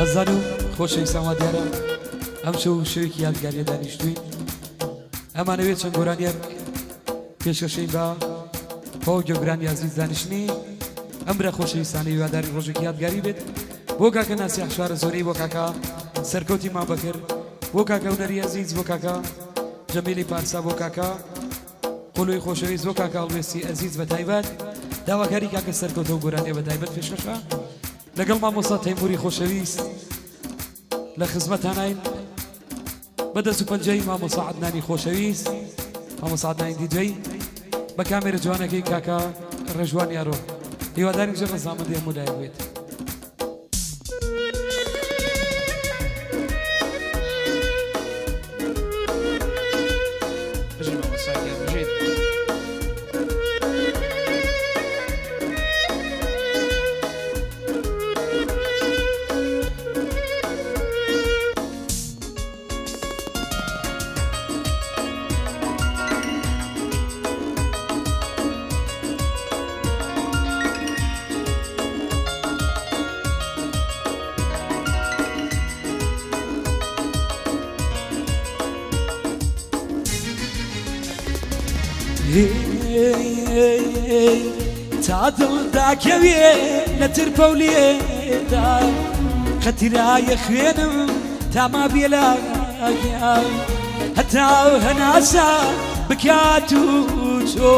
هەزار و خۆشەویستان وا دیارە ئەم شەو شەوێکی یادگاریە دانیشتووین ئەمانەوێت چەند گۆرانیار پێشکەشەی بە پاو گەورانی عەزیز دانیشتنی ئەم برە خۆشەویستانەی هیواداری ڕۆژێکی یادگاری بێت بۆ کاکە ناسی ئەحشارە زۆرەی بۆ کاکە سەرکەوتی مابەکر بۆ کاکە هونەری عەزیز بۆ کاکە جەمیلی پارسا بۆ کاکە قوڵوی خۆشەویست بۆ کاکە ئەڵوێسی عەزیز بە تایبەت داواکاری کاکە سەرکەوتە و گۆرانیە بە تایبەت پێشکەشە لەگەڵ مامۆستا تەیموری خۆشەویست لە خزمەتانین بەدەست و پەنجەی مامۆستا عەدنانی خۆشەویست مامۆستا عەدنانی دیجەی بە کامێرە جوانەکەی کاکە ڕێژوان یارۆ هیواداریم ژە ڕەزامەندی هەموو لایەک بێت تا دڵداکەوێ لە ترپە و لێدا قەتیرایە خوێنم تاما بێلاگیا هەتا هەناسا بکات و تۆ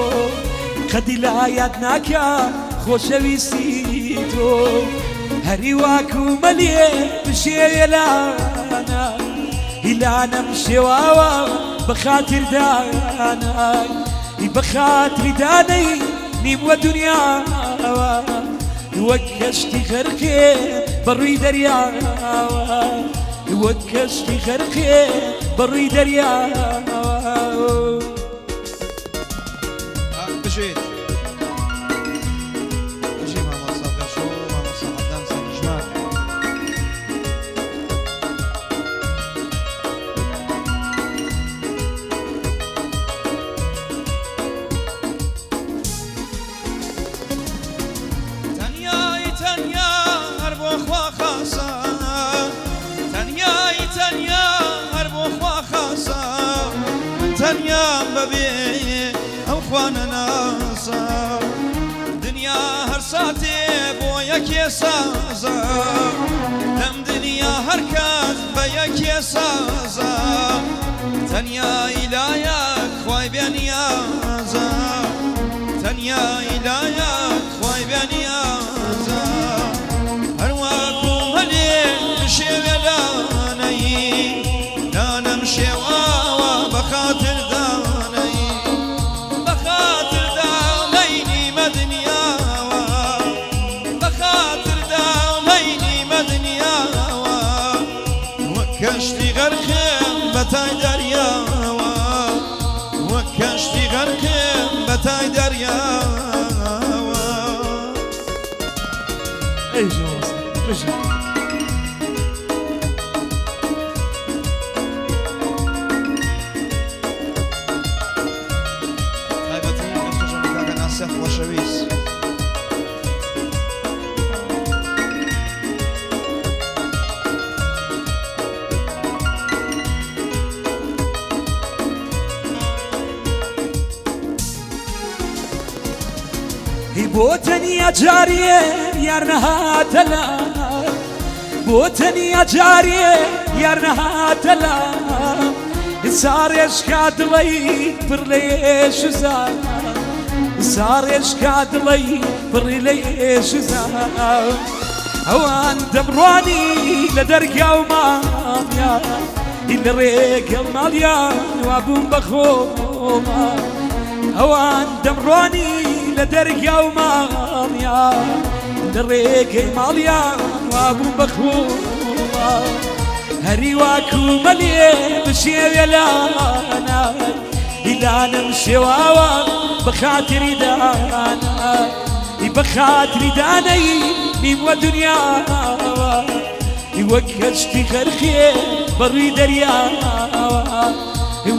قەدی لایەت ناکە خۆشەویستی تۆ هەری واکومەلێ بشێوێ لانە هیلانەم شێواوە بەخاتر دانای بەخاتری دانەی نیموە دنیاوە وەک کەشتی غەرقێ بەڕووی دەریاوە وەک کەشتی غەرقێ بەڕووی دەریاوە بژێت بژێ مامۆستا پێشۆ مامۆستا عەدنان سەرنجمان تەنیام بەبێ ئەو خوانە ناسا دنیا هەر ساتێ بۆ یەکێ سازە لەم دنیا هەر کەس بە یەکێ سازە تەنیایی لایەک خوای بێنیازە تەنیایی لایەک خوای بێنیازە هەروەکو هەلێ شێوێ لانەیی لانەم شێواوە بەخاتر دانەی بەخاتر دانەی نیمە دنیاوە بەخاتر دانەی نیمە دنیاوە وەک کەشتی غەرقێم بە تای دەریاوە وەک کەشتی غەرقێم بە تای دەریاوە ئەی ژۆست بژێت خۆشەویست بۆ تەنیا جاریێ یار نەهاتە لام بۆ تەنیا جاریێ یار نەهاتە لام ساڕێژکا دڵی پڕ لە ئێش و زار ساڕێژکا دڵی پڕی لە ئێش و زار ئەوان دەمڕوانی لە دەرگا و مامیان لە ڕێگەڵ ماڵیان وا بووم بەخۆمان ئەوان دەمڕوانی لە دەرگا و ماڵیان لە ڕێگەی ماڵیان وا بووم بەخۆمان هەری واکومەلێ بشێوێ لانای هیلانم شێواوە بەخاتری دانای بەخاتری دانەی نیموە دنیاوە وەک کەشتی غەرقێ بەڕووی دەریاوە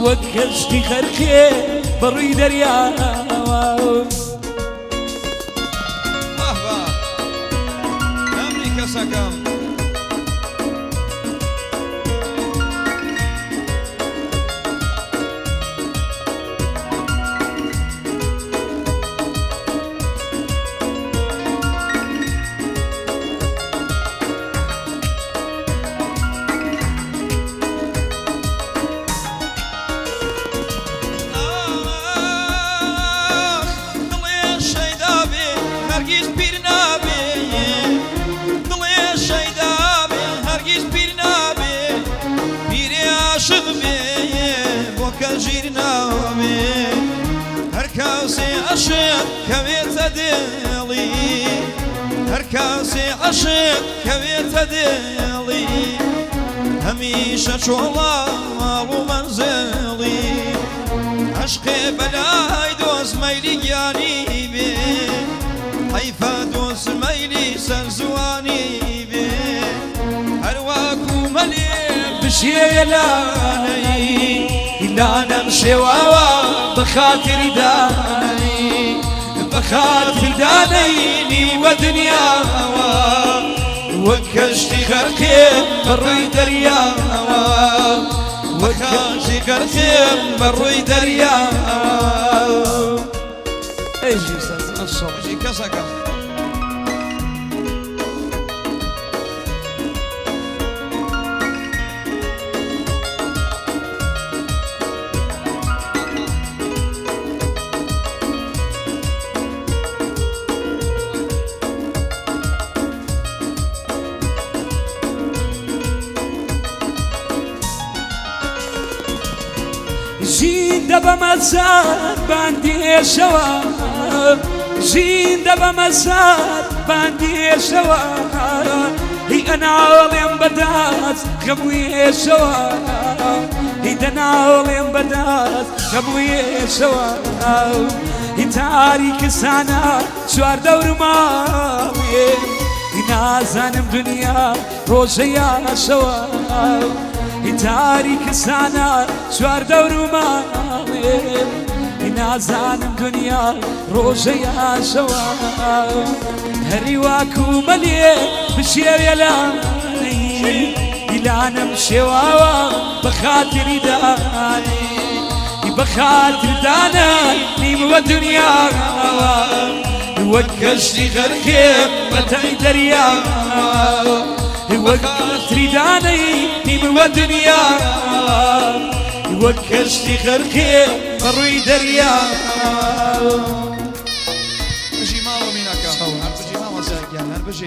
وەک کەشتی غەرقێ بەڕووی دەریاوە ئەمریکا سەکەم عشق كويت ديلي هر كاسي عشق كويت ديلي هميشه شولا ومنزلي عشقي بلاي دوز ميلي جانبي حيفا دوز ميلي سرزواني بي هرواكو مليل بشيلاني إلا نمشي واوا بخاطر داني بخاطر داني ودنيا وكشتي غرقي بروي دريا وكشتي غرقي بروي دريا ايجي استاذ الصوت اجي كسكة جين دبا مسار باندي شوار جين دبا مسار باندي شوار هي أنا عالم بدات قبوي شوار هي أنا عالم بدات قبوي شوار هي تاريخ سنة شوار دور ماوي نازنم دنيا روزيا شوار تاريخ سنة شوار دور مامي نازانم دنيا روزيا شوار هري واكو ملي بشير يلاني إلا نمشي واوا بخاطر داني بخاطر داني ودنيا وكشتي غرقي متعي دريا وكشتي داني ودنيا وكشتي غرقي مروي دريا بجي مالو ميناكا هر بجي ماما ساكيان هر بجي